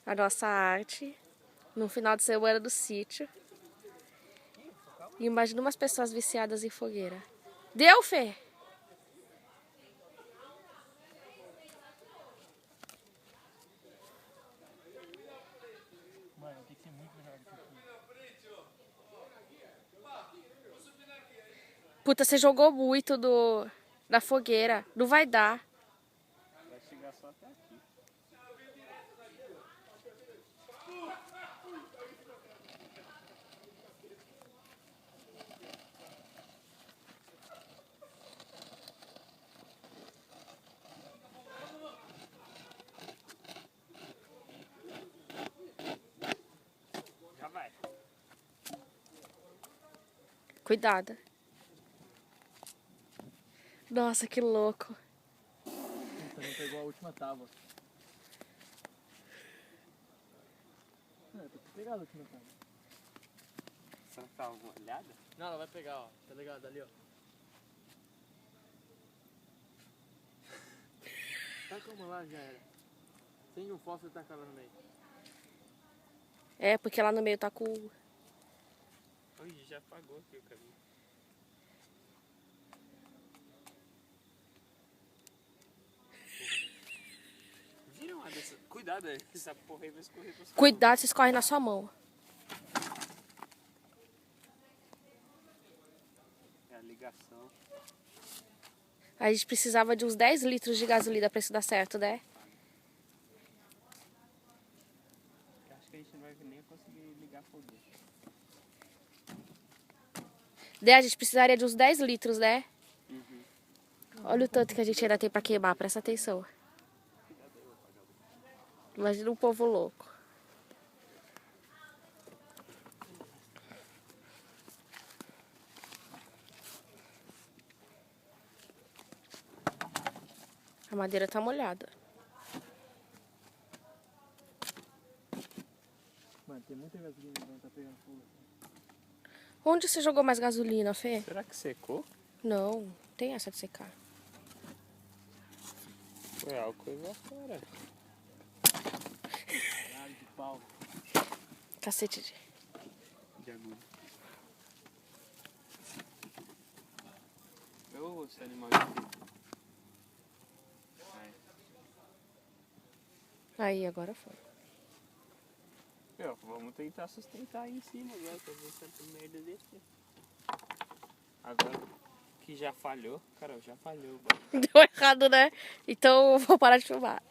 a nossa arte no final de semana do sítio. E imagina umas pessoas viciadas em fogueira. Deu, Fê? Mano, tem que ser muito melhor do que aqui. Puta, você jogou muito da fogueira. Não vai dar. Vai chegar só até aqui. Já vai. Cuidado. Nossa, que louco. Puta, não pegou a última tábua. Tem que pegar a última tábua. Será que tá molhada? Não, ela vai pegar, ó. Tá ligado? Ali, ó. Taca uma lá, já era. Tem um fósforo e taca lá no meio. É, porque lá no meio tá com... Ui, já apagou aqui o caminho. Vira uma dessa. Cuidado aí, essa porra aí vai escorrer pra sua mão. Cuidado, se escorre na sua mão. É a ligação. A gente precisava de uns 10 litros de gasolina pra isso dar certo, né? Acho que a gente não vai nem conseguir ligar a fogueira. Daí a gente precisaria de uns 10 litros, né? Uhum. Olha o tanto que a gente ainda tem pra queimar, presta atenção. Imagina um povo louco. A madeira tá molhada. Mano, tem muita gasolina, não tá pegando fogo. Onde você jogou mais gasolina, Fê? Será que secou? Não, tem essa de secar. Foi álcool e lá fora. Caralho de pau. Cacete De agulha. Ô, esse animal aqui. Aí, agora foi. Vamos tentar sustentar aí em cima agora, pra ver se essa merda desse. Agora que já falhou, Carol, já falhou. Deu errado, né? Então eu vou parar de filmar.